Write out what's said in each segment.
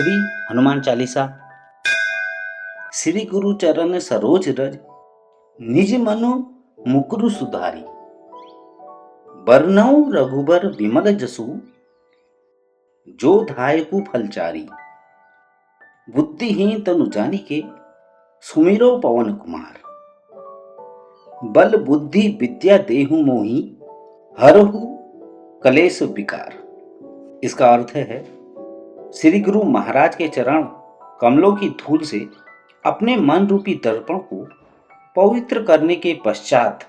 श्री हनुमान चालीसा। श्री गुरु चरण सरोज रज, निज मनु मुकुरु सुधारी। बरनउँ रघुबर विमल जसु, जो धायकु फलचारी। बुद्धिहीन तनु जानिके, सुमिरो पवन कुमार। बल बुद्धि विद्या देहु मोहि, हरहु कलेश विकार। इसका अर्थ है, श्री गुरु महाराज के चरण कमलों की धूल से अपने मन रूपी दर्पण को पवित्र करने के पश्चात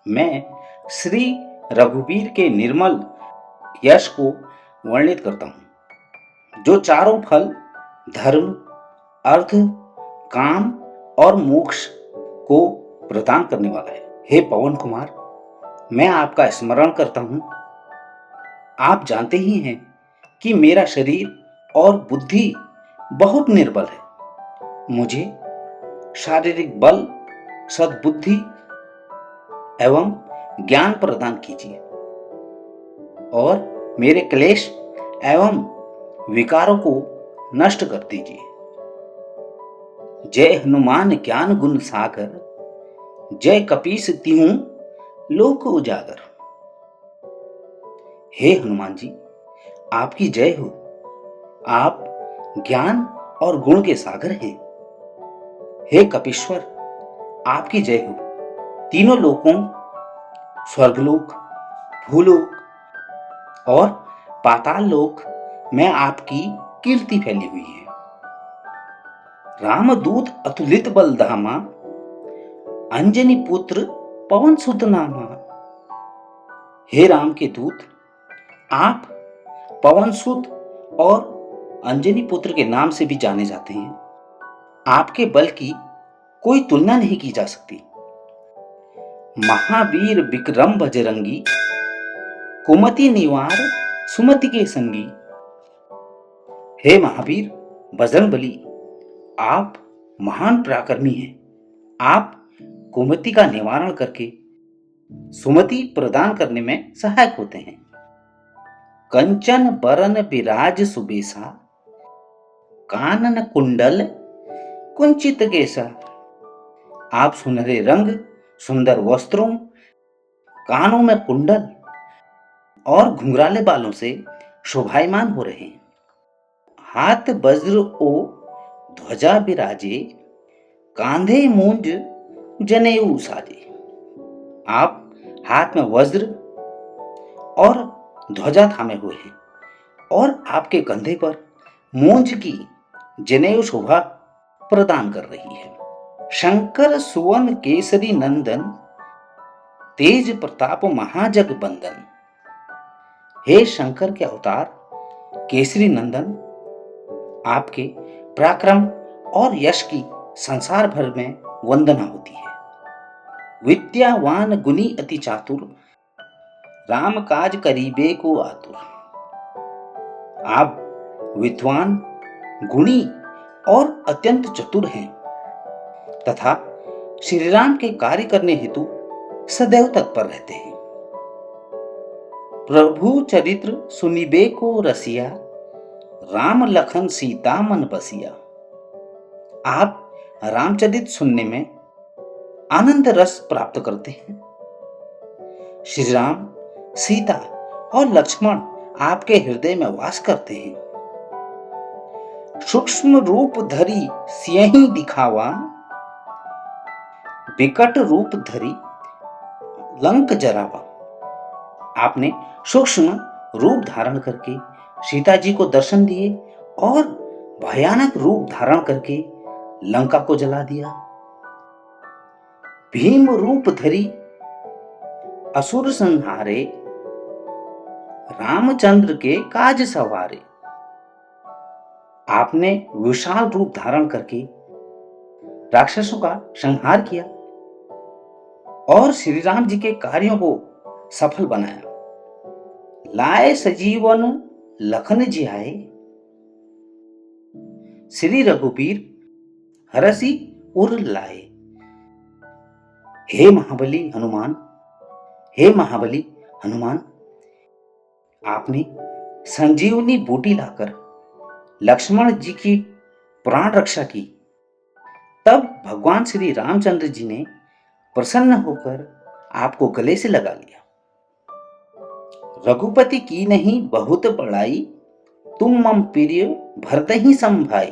मैं श्री रघुवीर के निर्मल यश को वर्णित करता हूँ, जो चारों फल धर्म, अर्थ, काम और मोक्ष को प्रदान करने वाला है। हे पवन कुमार, मैं आपका स्मरण करता हूँ। आप जानते ही हैं कि मेरा शरीर और बुद्धि बहुत निर्बल है। मुझे शारीरिक बल, सद्बुद्धि एवं ज्ञान प्रदान कीजिए और मेरे क्लेश एवं विकारों को नष्ट कर दीजिए। जय हनुमान ज्ञान गुण सागर, जय कपीस तिहु लोक उजागर। हे हनुमान जी, आपकी जय हो। आप ज्ञान और गुण के सागर हैं। हे कपीश्वर, आपकी जय हो। तीनों लोकों, स्वर्गलोक, भूलोक और पाताल लोक में आपकी कीर्ति फैली हुई है। रामदूत अतुलित बल धामा, अंजनी पुत्र पवन सुत नामा। हे राम के दूत, आप पवन सुत और अंजनी पुत्र के नाम से भी जाने जाते हैं। आपके बल की कोई तुलना नहीं की जा सकती। महावीर विक्रम बजरंगी, कुमति निवार सुमति के संगी। हे महावीर बजरंगबली, आप महान पराक्रमी हैं। आप कुमति का निवारण करके सुमति प्रदान करने में सहायक होते हैं। कंचन बरन विराज सुबेसा, कानन कुंडल कुंचित केसा। आप सुनहरे रंग, सुंदर वस्त्रों, कानों में कुंडल और घुंघराले बालों से शोभायमान हो रहे हैं। हाथ वज्र ओ ध्वजा विराजे, कांधे मूंज जनेऊ साजे। आप हाथ में वज्र और ध्वजा थामे हुए हैं और आपके कंधे पर मूंज की जनेऊ शोभा प्रदान कर रही है। शंकर सुवन केसरी नंदन, तेज प्रताप महाजग बंदन। हे शंकर के अवतार केसरी नंदन, आपके पराक्रम और यश की संसार भर में वंदना होती है। विद्यावान गुणी अति चातुर, राम काज करीबे को आतुर। आप विद्वान, गुणी और अत्यंत चतुर हैं तथा श्री राम के कार्य करने हेतु सदैव तत्पर रहते हैं। प्रभु चरित्र सुनिबे को रसिया, राम लखन सीता मन बसिया। आप रामचरित सुनने में आनंद रस प्राप्त करते हैं। श्री राम, सीता और लक्ष्मण आपके हृदय में वास करते हैं। सूक्ष्म रूप धरी सियहि दिखावा, विकट रूप धरी लंक जरावा। आपने सूक्ष्म रूप धारण करके सीता जी को दर्शन दिए और भयानक रूप धारण करके लंका को जला दिया। भीम रूप धरी असुर संहारे, रामचंद्र के काज सवारे। आपने विशाल रूप धारण करके राक्षसों का संहार किया और श्री राम जी के कार्यों को सफल बनाया। लाए सजीवन लखन जियाए, श्री रघुवीर हरसि उर लाए। हे महाबली हनुमान, हे महाबली हनुमान, आपने संजीवनी बूटी लाकर लक्ष्मण जी की प्राण रक्षा की, तब भगवान श्री रामचंद्र जी ने प्रसन्न होकर आपको गले से लगा लिया। रघुपति की नहीं बहुत बड़ाई, तुम मम प्रिय भरत ही सम भाई।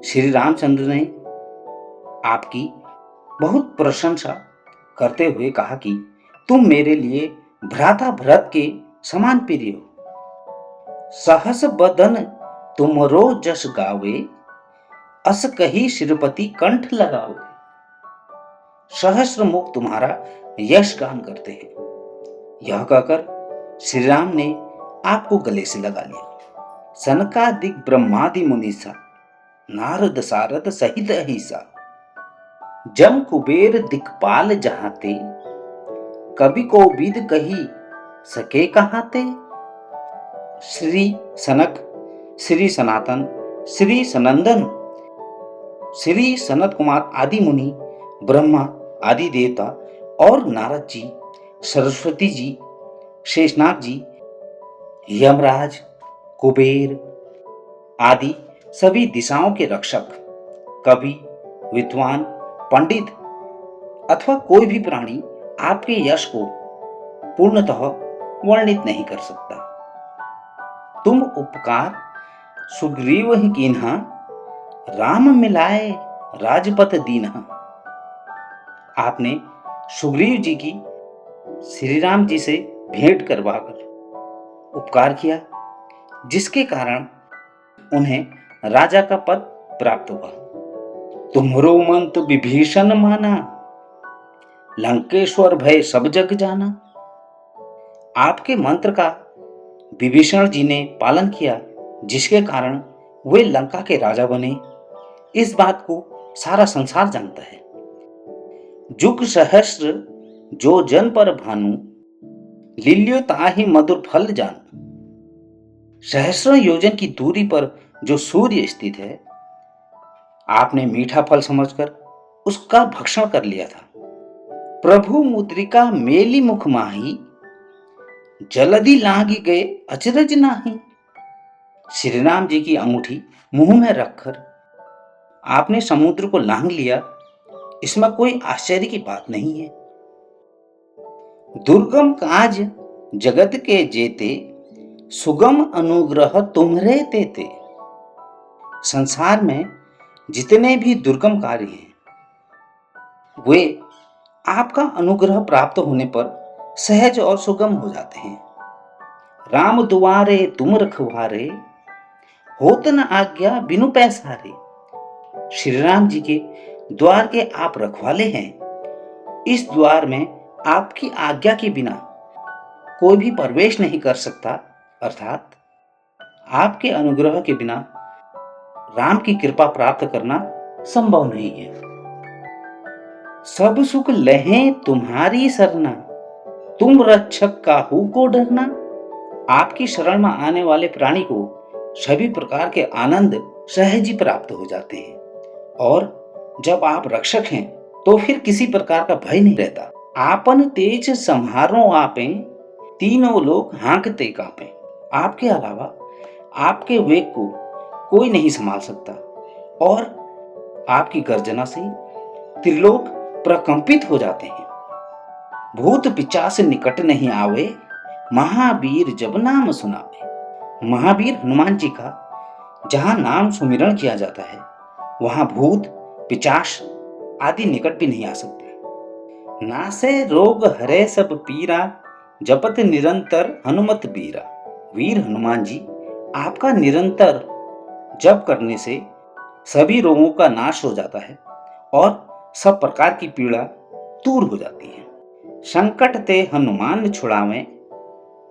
श्री रामचंद्र ने आपकी बहुत प्रशंसा करते हुए कहा कि तुम मेरे लिए भ्राता भरत के समान प्रिय हो। सहस बदन तुमरो जस गावे, अस कही श्रीपति कंठ लगाओ। सहस्र मुख तुम्हारा यश गान करते हैं। यह कहकर श्री राम ने आपको गले से लगा लिया। सनकादिक ब्रह्मादि मुनीसा, नारद सारद सहित अहिसा, जम कुबेर दिक्पाल जहाते, कवि को विद कही सके कहाते। श्री सनक, श्री सनातन, श्री सनंदन, श्री सनत कुमार आदि मुनि, ब्रह्मा आदि देवता और नारद जी, सरस्वती जी, शेषनाग जी, यमराज, कुबेर आदि सभी दिशाओं के रक्षक, कवि, विद्वान, पंडित अथवा कोई भी प्राणी आपके यश को पूर्णतः वर्णित नहीं कर सकता। तुम उपकार सुग्रीव ही कीन्हा, राम मिलाए राजपथ दीन्हा। आपने सुग्रीव जी की श्री राम जी से भेंट करवाकर उपकार किया, जिसके कारण उन्हें राजा का पद प्राप्त हुआ। तुम्हरो मंत विभीषण माना, लंकेश्वर भय सब जग जाना। आपके मंत्र का विभीषण जी ने पालन किया, जिसके कारण वे लंका के राजा बने। इस बात को सारा संसार जानता है। जुग सहस्र जो जन पर भानु, लिल्यो ताहि मधुर फल जान। सहस्रों योजन की दूरी पर जो सूर्य स्थित है, आपने मीठा फल समझकर उसका भक्षण कर लिया था। प्रभु मुद्रिका मेली मुख माही, जलधि लागी गए अचरज नाही। श्री राम जी की अंगूठी मुंह में रखकर आपने समुद्र को लांघ लिया, इसमें कोई आश्चर्य की बात नहीं है। दुर्गम काज जगत के जेते, सुगम अनुग्रह तुम्हरे तेते। संसार में जितने भी दुर्गम कार्य हैं, वे आपका अनुग्रह प्राप्त होने पर सहज और सुगम हो जाते हैं। राम दुआरे तुम रखवारे, होत न आज्ञा बिनु पैसारे। श्री राम जी के द्वार के आप रखवाले हैं। इस द्वार में आपकी आज्ञा के बिना कोई भी प्रवेश नहीं कर सकता, अर्थात आपके अनुग्रह के बिना राम की कृपा प्राप्त करना संभव नहीं है। सब सुख लहें तुम्हारी सरना, तुम रक्षक काहू को डरना। आपकी शरण में आने वाले प्राणी को सभी प्रकार के आनंद सहज ही प्राप्त हो जाते हैं, और जब आप रक्षक हैं तो फिर किसी प्रकार का भय नहीं रहता। आपन तेज संहारो आपे, तीनों लोग हाँकते कांपे। आपके अलावा आपके वेग को कोई नहीं संभाल सकता, और आपकी गर्जना से त्रिलोक प्रकंपित हो जाते हैं। भूत पिशाच निकट नहीं आवे, महावीर जब नाम सुनावे। महावीर हनुमान जी का जहां नाम सुमिरण किया जाता है, वहां भूत पिशाच आदि निकट भी नहीं आ सकते। नासे रोग हरे सब पीरा, जपत निरंतर हनुमत बीरा। वीर हनुमान जी, आपका निरंतर जप करने से सभी रोगों का नाश हो जाता है और सब प्रकार की पीड़ा दूर हो जाती है। संकट ते हनुमान छुड़ावे,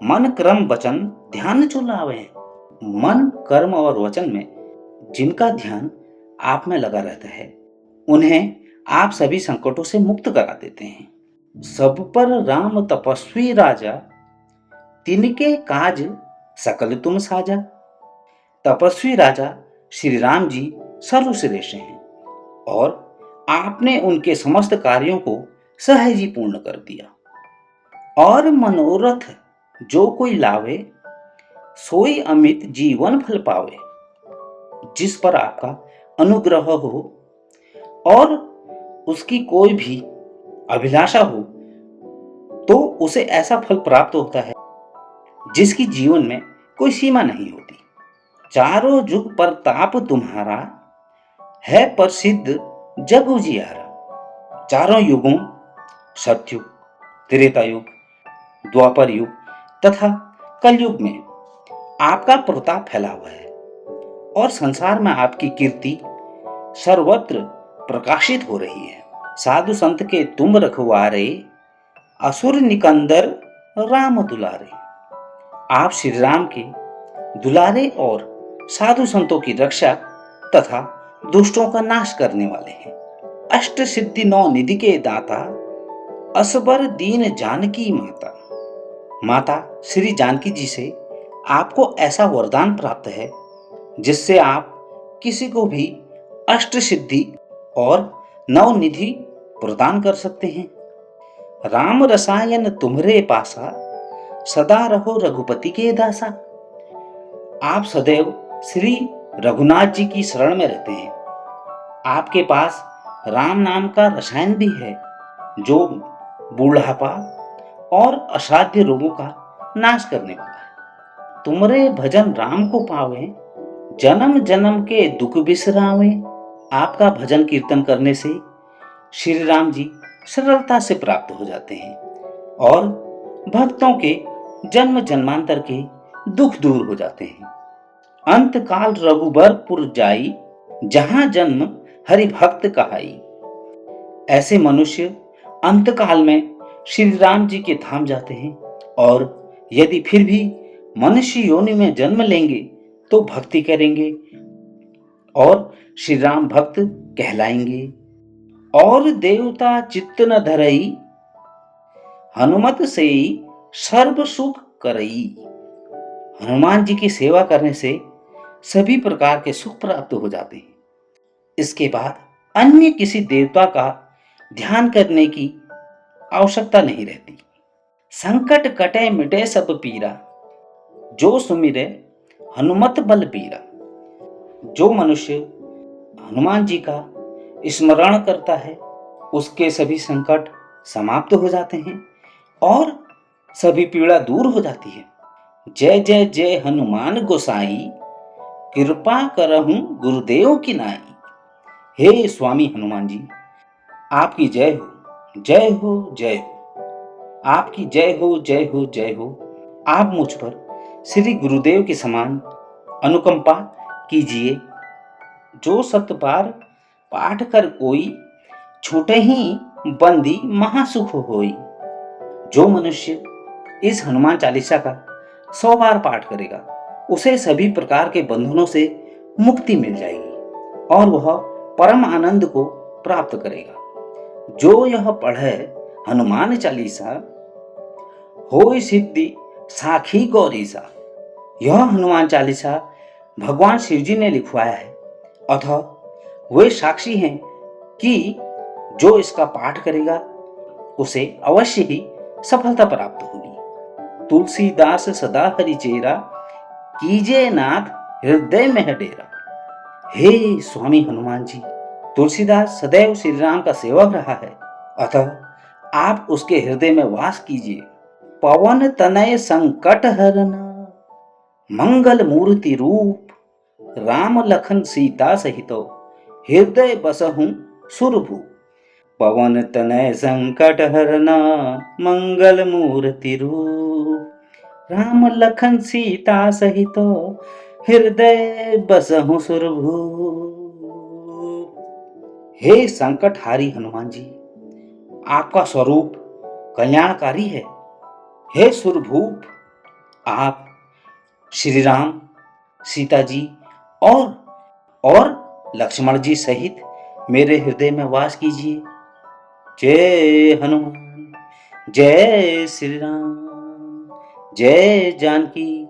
मन कर्म वचन ध्यान चुलावे। मन, कर्म और वचन में जिनका ध्यान आप में लगा रहता है, उन्हें आप सभी संकटों से मुक्त करा देते हैं। सब पर राम तपस्वी राजा, तिनके काज सकल तुम साजा। तपस्वी राजा श्री राम जी सर्वश्रेष्ठ हैं, और आपने उनके समस्त कार्यों को सहज ही पूर्ण कर दिया। और मनोरथ जो कोई लावे, सोई अमित जीवन फल पावे। जिस पर आपका अनुग्रह हो और उसकी कोई भी अभिलाषा हो तो उसे ऐसा फल प्राप्त होता है जिसकी जीवन में कोई सीमा नहीं होती। चारों जुग प्रताप तुम्हारा, है प्रसिद्ध जग उजियारा। चारों युगों सतयुग, त्रेता युग, द्वापर युग तथा कलयुग में आपका प्रताप फैला हुआ है और संसार में आपकी कीर्ति सर्वत्र प्रकाशित हो रही है। साधु संत के तुम रखवारे, असुर निकंदर राम दुलारे। आप श्री राम के दुलारे और साधु संतों की रक्षा तथा दुष्टों का नाश करने वाले हैं। अष्ट सिद्धि नौ निधि के दाता, असबर दीन जानकी माता। माता श्री जानकी जी से आपको ऐसा वरदान प्राप्त है जिससे आप किसी को भी अष्ट सिद्धि और नव निधि प्रदान कर सकते हैं। राम रसायन तुम्हरे पासा, सदा रहो रघुपति के दासा। आप सदैव श्री रघुनाथ जी की शरण में रहते हैं। आपके पास राम नाम का रसायन भी है जो बूढ़ापा और असाध्य रोगों का नाश करने वाला है। तुमरे भजन राम को पावे, जन्म जन्म के दुख बिसरावे। आपका भजन कीर्तन करने से श्री राम जी सरलता से प्राप्त हो जाते हैं और भक्तों के जन्म जन्मांतर के दुख दूर हो जाते हैं। अंत काल रघुबरपुर जाई, जहां जन्म हरि भक्त कहाई। ऐसे मनुष्य अंत काल में श्री राम जी के धाम जाते हैं और यदि फिर भी मनुष्य योनि में जन्म लेंगे तो भक्ति करेंगे और श्री राम भक्त कहलाएंगे। और देवता चित्त न धरई, हनुमत से सर्व सुख करई। हनुमान जी की सेवा करने से सभी प्रकार के सुख प्राप्त हो जाते हैं। इसके बाद अन्य किसी देवता का ध्यान करने की आवश्यकता नहीं रहती। संकट कटे मिटे सब पीरा, जो सुमिरे हनुमत बल बीरा। जो मनुष्य हनुमान जी का स्मरण करता है उसके सभी संकट समाप्त हो जाते हैं और सभी पीड़ा दूर हो जाती है। जय जय जय हनुमान गोसाई, कृपा करहूं गुरुदेव की नाई। हे स्वामी हनुमान जी, आपकी जय हो, जय हो, जय हो। आपकी जय हो, जय हो, जय हो। आप मुझ पर श्री गुरुदेव के समान अनुकंपा कीजिए। जो सत बार पाठ कर कोई, छूटे ही बंदी महासुख होई। जो मनुष्य इस हनुमान चालीसा का 100 बार पाठ करेगा उसे सभी प्रकार के बंधनों से मुक्ति मिल जाएगी और वह परम आनंद को प्राप्त करेगा। जो यह पढ़े हनुमान चालीसा, होय सिद्धि साखी गौरीसा। यह हनुमान चालीसा भगवान शिव जी ने लिखवाया है अतः वे साक्षी हैं कि जो इसका पाठ करेगा उसे अवश्य ही सफलता प्राप्त होगी। तुलसीदास सदा हरि चेरा, कीजे नाथ हृदय में डेरा। हे स्वामी हनुमान जी, तुलसीदास सदैव श्री राम का सेवक रहा है अतः आप उसके हृदय में वास कीजिए। पवन तनय संकट हरना, मंगल मूर्ति रूप। राम लखन सीता सहित, हृदय बसहु सुरभूप। पवन तनय संकट हरना, मंगल मूर्ति रूप। राम लखन सीता सहित, हृदय बसहु सुरभूप। हे संकटहारी हनुमान जी, आपका स्वरूप कल्याणकारी है। हे सुरभूप, आप श्री राम, सीता जी और लक्ष्मण जी सहित मेरे हृदय में वास कीजिए। जय हनुमान, जय श्री राम, जय जानकी।